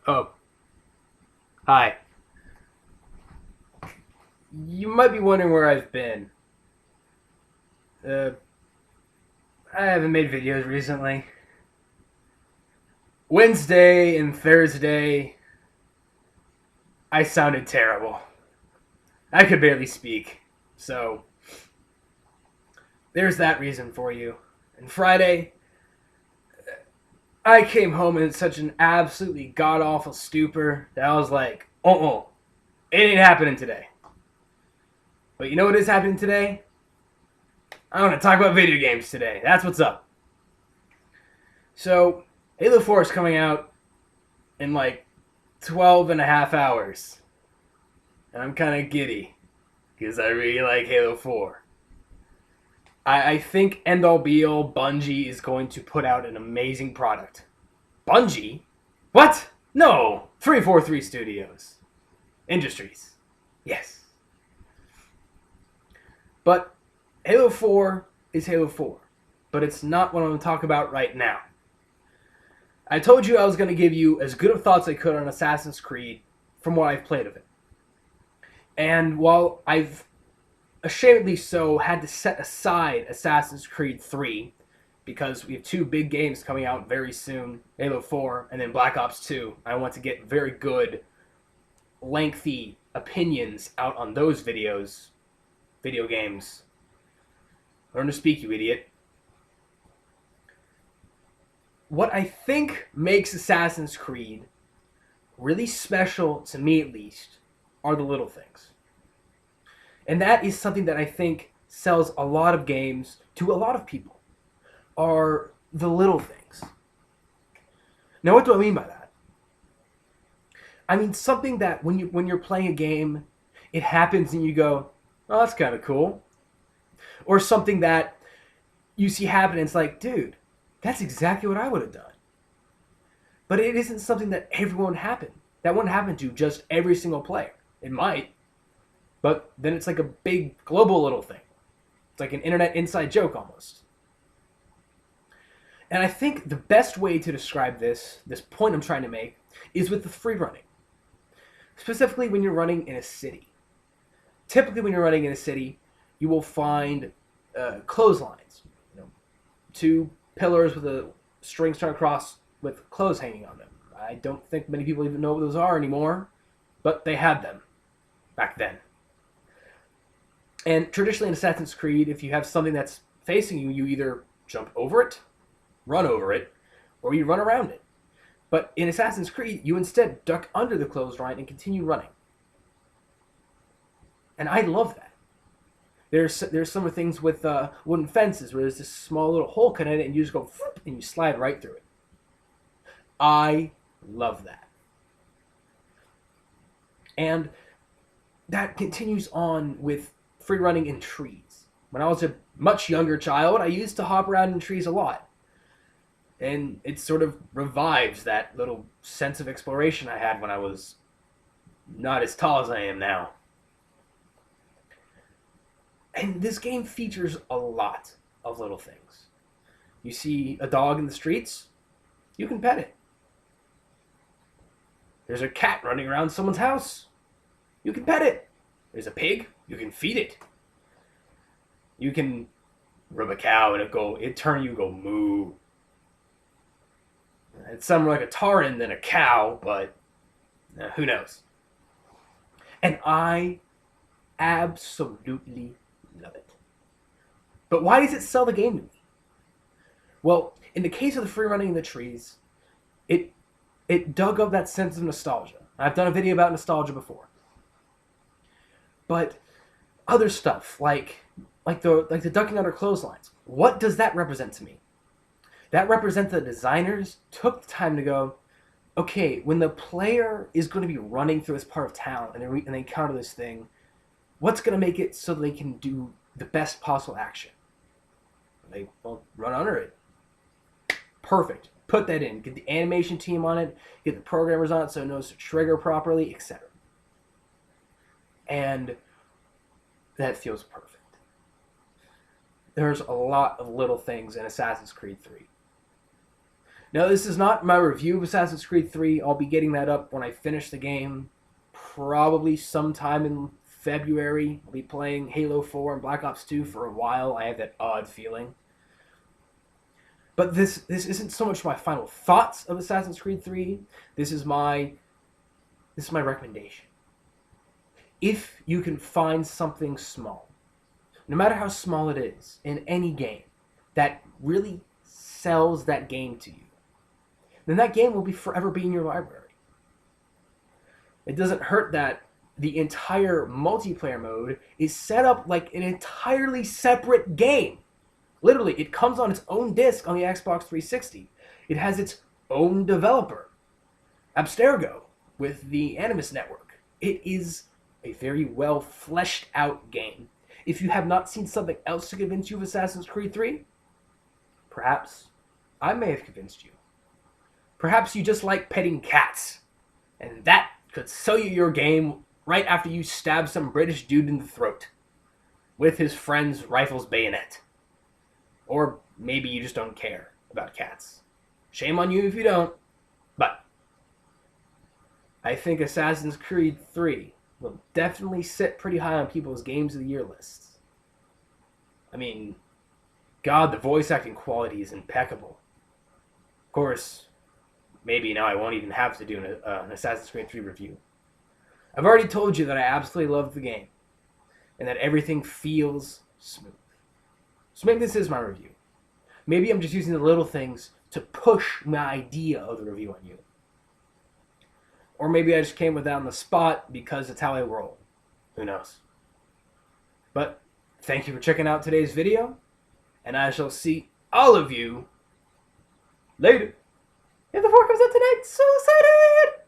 Oh, hi. You might be wondering where I've been. Uh, I haven't made videos recently. Wednesday and Thursday, I sounded terrible. I could barely speak. So, there's that reason for you. And Friday, I came home in such an absolutely god awful stupor that I was like, it ain't happening today. But you know what is happening today? I want to talk about video games today. That's what's up. So, Halo 4 is coming out in like 12 and a half hours. And I'm kind of giddy because I really like Halo 4. I think end all be all Bungie is going to put out an amazing product. Bungie? What? No! 343 Studios. Industries. Yes. But Halo 4 is Halo 4. But it's not what I'm going to talk about right now. I told you I was going to give you as good of thoughts I could on Assassin's Creed from what I've played of it. And while I've ashamedly so had to set aside Assassin's Creed 3 because we have two big games coming out very soon, Halo 4 and then Black Ops 2. I want to get very good, lengthy opinions out on those video games. Learn to speak, you idiot. What I think makes Assassin's Creed really special, to me at least, are the little things. And that is something that I think sells a lot of games to a lot of people, are the little things. Now, what do I mean by that? I mean something that when you're playing a game, it happens and you go, "Oh, that's kind of cool," or something that you see happen and it's like, "Dude, that's exactly what I would have done." But it isn't something that everyone happened. That wouldn't happen to just every single player. It might, but then it's like a big global little thing. It's like an internet inside joke almost. And I think the best way to describe this point I'm trying to make, is with the free running. Specifically when you're running in a city. Typically when you're running in a city, you will find clotheslines. You know, two pillars with a string strung across with clothes hanging on them. I don't think many people even know what those are anymore, but they had them back then. And traditionally in Assassin's Creed, if you have something that's facing you, you either jump over it, run over it, or you run around it. But in Assassin's Creed, you instead duck under the clothesline and continue running. And I love that. There's some of the things with wooden fences where there's this small little hole cut in it and you just go and you slide right through it. I love that. And that continues on with free running in trees. When I was a much younger child, I used to hop around in trees a lot. And it sort of revives that little sense of exploration I had when I was not as tall as I am now. And this game features a lot of little things. You see a dog in the streets, you can pet it. There's a cat running around someone's house, you can pet it. There's a pig, you can feed it. You can rub a cow and it turn you go moo. It's something like a Tauren than a cow, but who knows? And I absolutely love it. But why does it sell the game to me? Well, in the case of the free running in the trees, it it dug up that sense of nostalgia. I've done a video about nostalgia before. But other stuff like the ducking under clotheslines, what does that represent to me? That represents the designers took the time to go, okay, when the player is going to be running through this part of town and they encounter this thing, what's going to make it so they can do the best possible action? They run under it. Perfect. Put that in. Get the animation team on it. Get the programmers on it so it knows to trigger properly, etc. And that feels perfect. There's a lot of little things in Assassin's Creed 3. Now, this is not my review of Assassin's Creed 3. I'll be getting that up when I finish the game, probably sometime in February. I'll be playing Halo 4 and Black Ops 2 for a while. I have that odd feeling. But this isn't so much my final thoughts of Assassin's Creed 3. This is my recommendation. If you can find something small, no matter how small it is, in any game, that really sells that game to you, then that game will forever be in your library. It doesn't hurt that the entire multiplayer mode is set up like an entirely separate game. Literally, it comes on its own disc on the Xbox 360. It has its own developer, Abstergo, with the Animus Network. It is a very well fleshed out game. If you have not seen something else to convince you of Assassin's Creed 3, perhaps I may have convinced you. Perhaps you just like petting cats, and that could sell you your game right after you stab some British dude in the throat with his friend's rifle's bayonet. Or maybe you just don't care about cats. Shame on you if you don't, but I think Assassin's Creed 3 will definitely sit pretty high on people's Games of the Year lists. I mean, God, the voice acting quality is impeccable. Of course, maybe now I won't even have to do an Assassin's Creed 3 review. I've already told you that I absolutely love the game, and that everything feels smooth. So maybe this is my review. Maybe I'm just using the little things to push my idea of the review on you. Or maybe I just came with that on the spot because it's how I roll. Who knows? But thank you for checking out today's video, and I shall see all of you later. If the 4 comes out tonight, so excited!